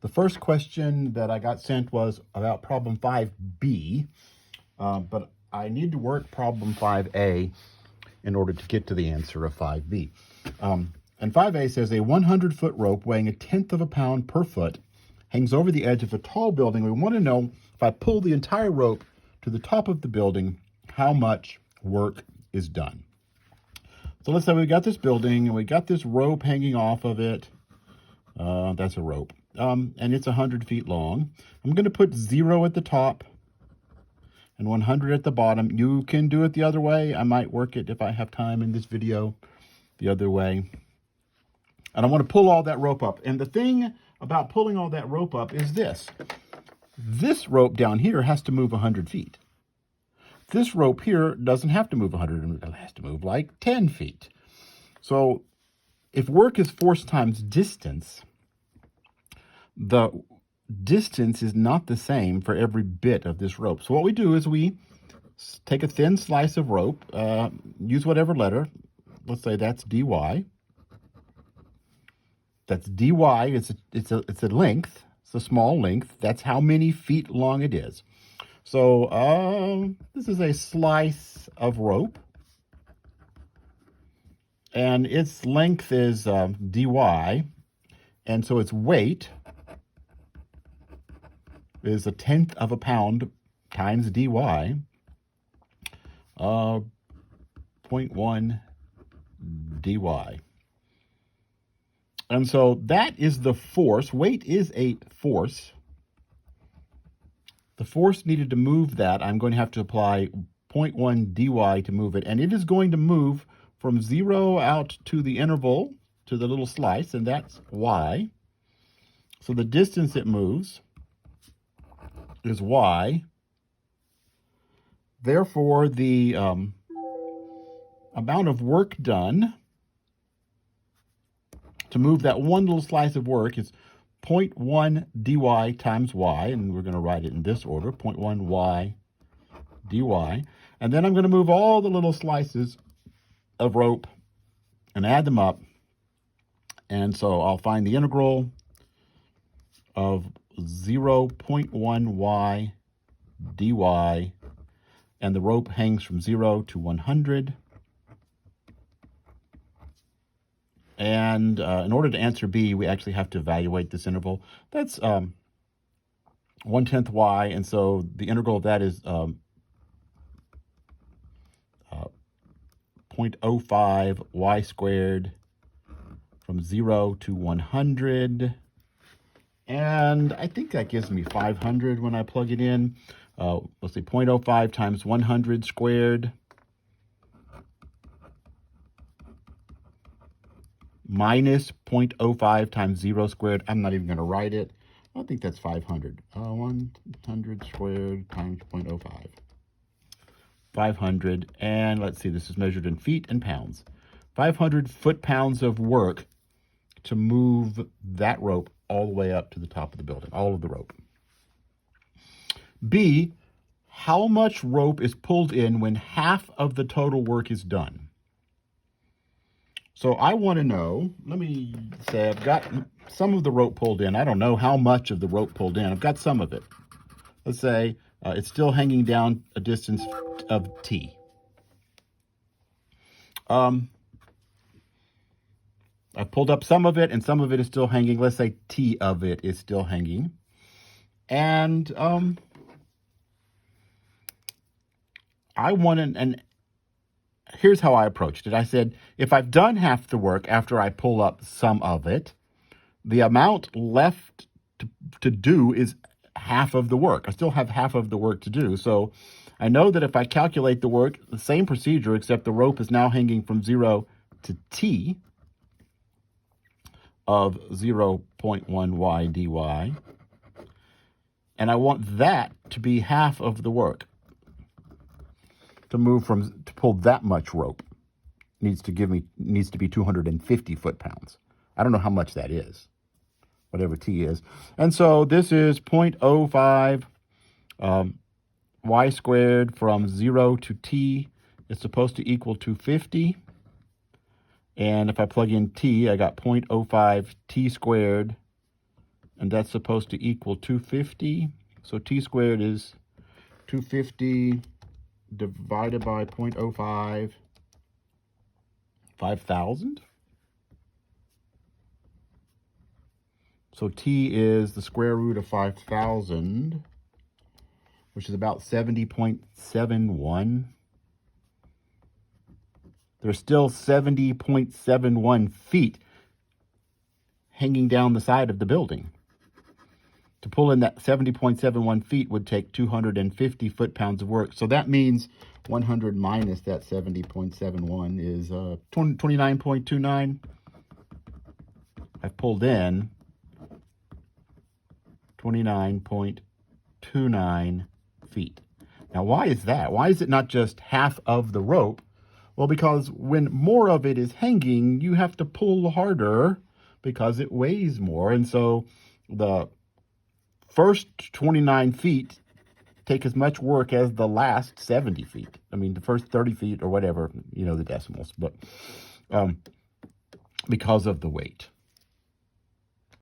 The first question that I got sent was about problem 5B, but I need to work problem 5A in order to get to the answer of 5B. And 5A says a 100-foot rope weighing 1/10 of a pound per foot hangs over the edge of a tall building. We want to know if I pull the entire rope to the top of the building, how much work is done. So let's say we got this building and we got this rope hanging off of it. That's a rope. And it's 100 feet long. I'm going to put 0 at the top and 100 at the bottom. You can do it the other way. I might work it if I have time in this video the other way. And I want to pull all that rope up. And the thing about pulling all that rope up is this. This rope down here has to move 100 feet. This rope here doesn't have to move 100. It has to move like 10 feet. So if work is force times distance, the distance is not the same for every bit of this rope. So what we do is we take a thin slice of rope, use whatever letter. Let's say that's dy. That's dy. It's a length. It's a small length. That's how many feet long it is. So this is a slice of rope, and its length is dy, and so its weight is 1/10 of a pound times dy, 0.1 dy. And so that is the force. Weight is a force. The force needed to move that, I'm going to have to apply 0.1 dy to move it. And it is going to move from 0 out to the interval, to the little slice, and that's y. So the distance it moves is y. Therefore, the amount of work done to move that one little slice of work is 0.1 dy times y, and we're going to write it in this order, 0.1 y dy. And then I'm going to move all the little slices of rope and add them up. And so I'll find the integral of 0.1 y dy, and the rope hangs from 0 to 100. And in order to answer B, we actually have to evaluate this interval. That's 1/10 y, and so the integral of that is 0.05 y squared from 0 to 100. And I think that gives me 500 when I plug it in. Let's see, 0.05 times 100 squared minus 0.05 times 0 squared. I'm not even going to write it. I think that's 500. 100 squared times 0.05. 500. And let's see, this is measured in feet and pounds. 500 foot-pounds of work to move that rope all the way up to the top of the building, all of the rope. B, how much rope is pulled in when half of the total work is done? So I want to know, let me say I've got some of the rope pulled in. I don't know how much of the rope pulled in. I've got some of it. Let's say it's still hanging down a distance of t. I've pulled up some of it, and some of it is still hanging. Let's say t of it is still hanging. And I want and here's how I approached it. I said, if I've done half the work after I pull up some of it, the amount left to do is half of the work. I still have half of the work to do. So I know that if I calculate the work, the same procedure, except the rope is now hanging from 0 to t of 0.1 y dy. And I want that to be half of the work. To pull that much rope needs to be 250 foot-pounds. I don't know how much that is, whatever t is. And so this is 0.05 y squared from 0 to t. It's supposed to equal 250. And if I plug in t, I got 0.05 t squared and that's supposed to equal 250. So t squared is 250 divided by 0.05, 5,000. So t is the square root of 5,000, which is about 70.71. There's still 70.71 feet hanging down the side of the building. To pull in that 70.71 feet would take 250 foot-pounds of work. So that means 100 minus that 70.71 is 29.29. I've pulled in 29.29 feet. Now, why is that? Why is it not just half of the rope? Well, because when more of it is hanging, you have to pull harder because it weighs more. And so the first 29 feet take as much work as the last 70 feet. I mean, the first 30 feet or whatever, you know, the decimals, but because of the weight.